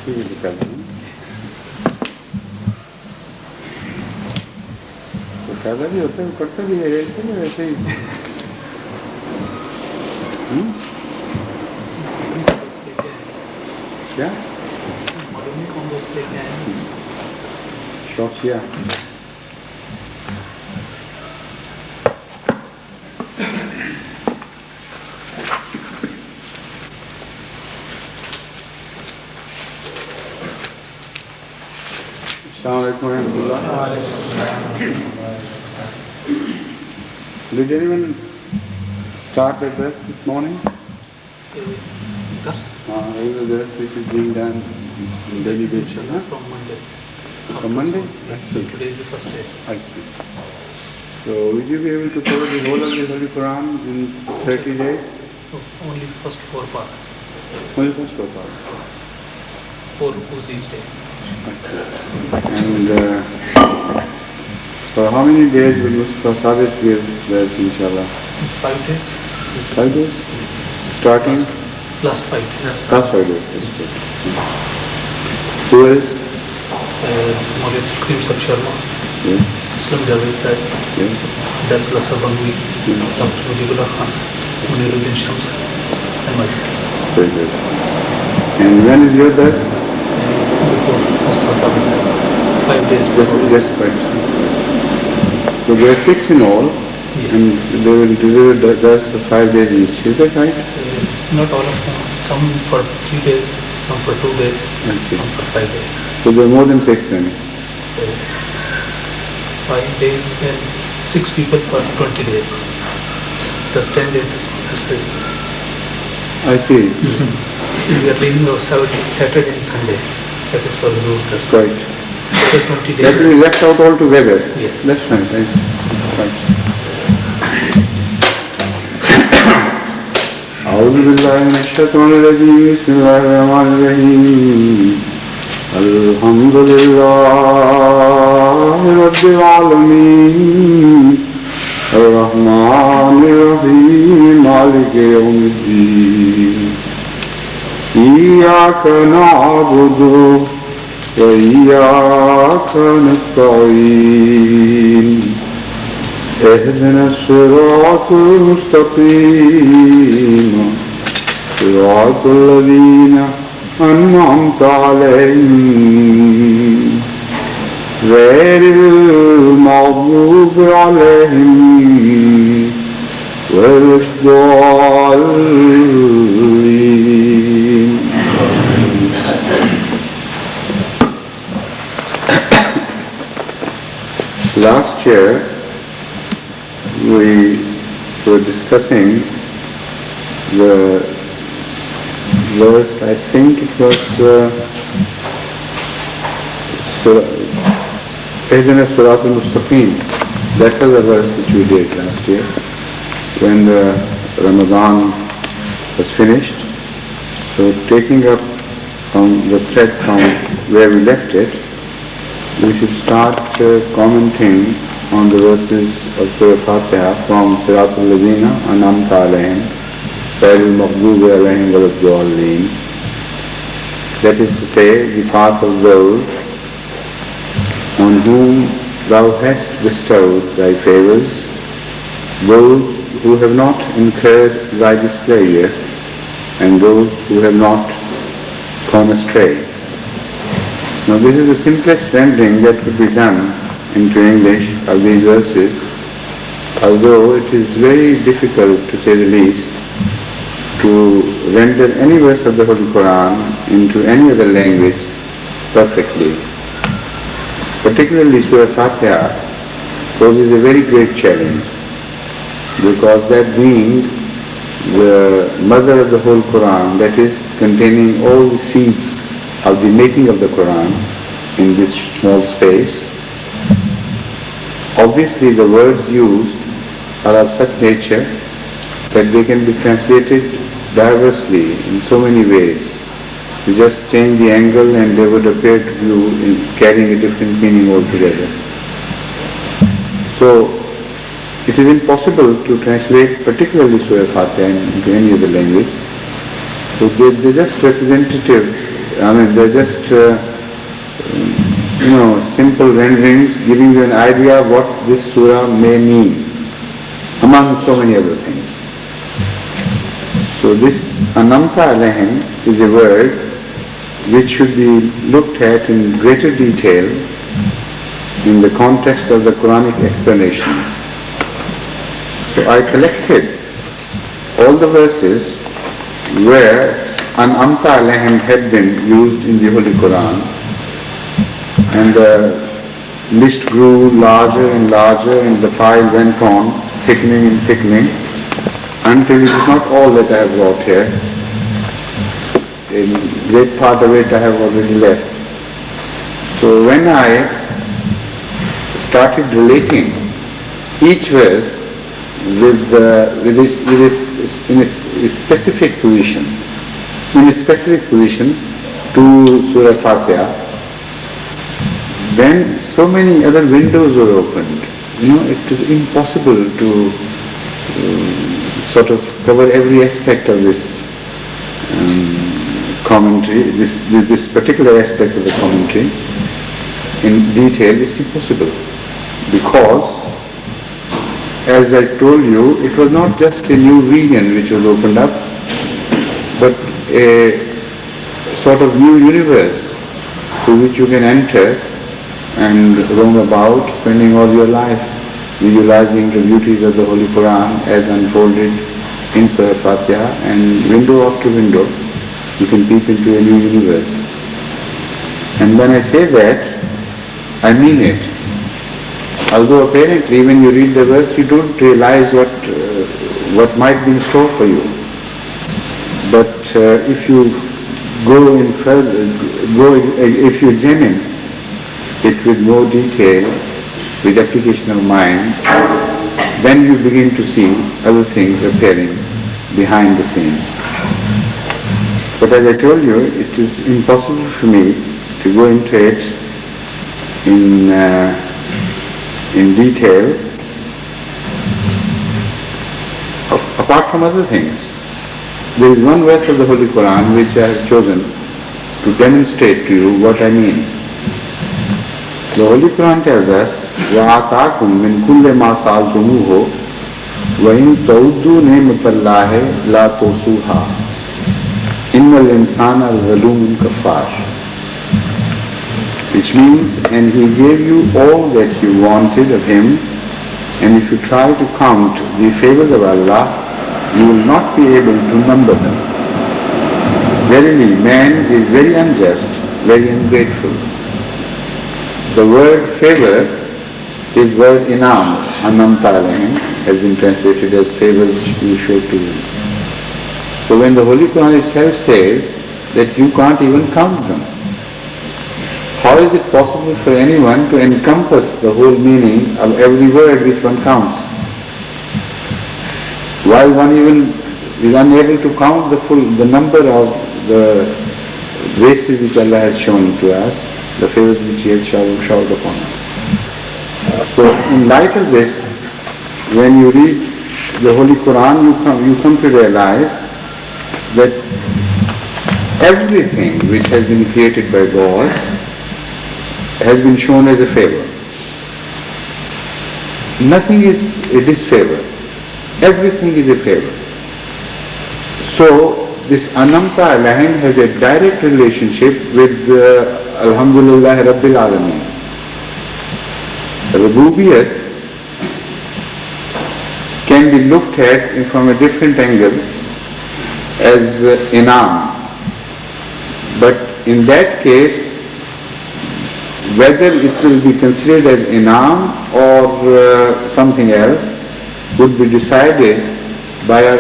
ऐसे ही निकालते हैं। तो ज़्यादा भी होता है, पड़ता भी है ऐसे ना वैसे ही। क्या? शौकिया। Did anyone start the dress this morning? The dress which is being done on daily basis, huh? From Monday. From Monday? I see. Today is the first day. I see. So will you be able to cover the whole of the Holy Quran in 30 days? Only first 4 parts. Only first 4 parts. 4 rukus each day. And for how many days will Mustafa Sabit give this, inshallah? 5 days. 5 days? Starting? Last 5 days. Last 5 days. Who else? Maulid Krim Sab Sharma. Yes. Islam Javed Sahib. Yes. Darsul Sabangwi. Dr. Mujibullah Khan. Muniruddin Shams. And myself. Very good. And when is your dress? Before Mustafa Sabit Sahib. 5 days before. Just 5 days. So there are 6 in all, yes. And they will deliver the dress for 5 days each. Is that right? Not all of them. Some for 3 days, some for 2 days, some for 5 days. So there are more than 6 then? 5 days and 6 people for 20 days. Plus 10 days is I see. We are leaving on Saturday and Sunday. That is for Zuhr. Right. So 20 days. That will be left out altogether. Yes. That's fine. That's right. أعوذ بالله من الشيطان الرجيم بسم الله الرحمن الرحيم الحمد لله رب العالمين الرحمن الرحيم مالك يوم الدين إياك نعبد وإياك نستعين اهدنا الصراط المستقيم صراط الذين أنعمت عليهم غير المغضوب عليهم ولا الضالين. Last year we were discussing the verse, I think it was Ihdina Siratal Mustaqim. That was the verse that we did last year when the Ramadan was finished. So taking up from the thread from where we left it, we should start commenting on the verses of Surah Fatiha from Siratul Lazina An'amta Alayhim Ghayril Maghdubi Alayhim Waladdallin. That is to say, the path of those on whom thou hast bestowed thy favors, those who have not incurred thy displeasure, and those who have not gone astray. Now this is the simplest rendering that could be done into English of these verses, although it is very difficult, to say the least, to render any verse of the Holy Quran into any other language perfectly. Particularly Surah Fatiha poses a very great challenge, because that being the mother of the whole Quran, that is containing all the seeds of the making of the Quran in this small space, obviously the words used are of such nature that they can be translated diversely in so many ways. You just change the angle and they would appear to you in carrying a different meaning altogether. So it is impossible to translate particularly Surah Fatiha into any other language. So they're just representative I mean, they're just, simple renderings giving you an idea of what this surah may mean, among so many other things. So this anamta alayhim is a word which should be looked at in greater detail in the context of the Quranic explanations. So I collected all the verses where anamta alayhim had been used in the Holy Quran, and the list grew larger and larger, and the pile went on thickening and thickening until it is not all that I have brought here. A great part of it I have already left. So when I started relating each verse in a specific position to Surah Fatiha, then so many other windows were opened. It is impossible to sort of cover every aspect of this commentary, this particular aspect of the commentary in detail. It's impossible, because as I told you, it was not just a new region which was opened up, but a sort of new universe to which you can enter and roam about, spending all your life visualizing the beauties of the Holy Quran as unfolded in Surah Fatiha, and window after window you can peep into a new universe. And when I say that, I mean it. Although apparently when you read the verse you don't realize what might be in store for you. But if you if you examine it with more detail, with application of mind, then you begin to see other things appearing behind the scenes. But as I told you, it is impossible for me to go into it in detail, apart from other things. There is one verse of the Holy Quran which I have chosen to demonstrate to you what I mean. The Holy Quran tells us, وَآتَاكُم مِّن كُلِّ مَا سَأَلْتُمُوهُ وَإِن تَعُدُّوا نِعْمَةَ اللَّهِ لَا تُحْصُوهَا إِنَّ الْإِنسَانَ لَظَلُومٌ كَفَّارٌ. Which means, and He gave you all that you wanted of Him, and if you try to count the favors of Allah, you will not be able to number them. Verily, man is very unjust, very ungrateful. The word favor is word inam, anamta alayhim, has been translated as favors you show to you. So when the Holy Quran itself says that you can't even count them, how is it possible for anyone to encompass the whole meaning of every word which one counts? While one even is unable to count the number of the graces which Allah has shown to us, the favors which He has showered upon us. So in light of this, when you read the Holy Quran, you come to realize that everything which has been created by God has been shown as a favor. Nothing is a disfavor. Everything is a favor. So this anamta alayhim has a direct relationship with Alhamdulillah Rabbil Alameen. Rububiyyat can be looked at from a different angle as inam. But in that case, whether it will be considered as inam or something else would be decided by our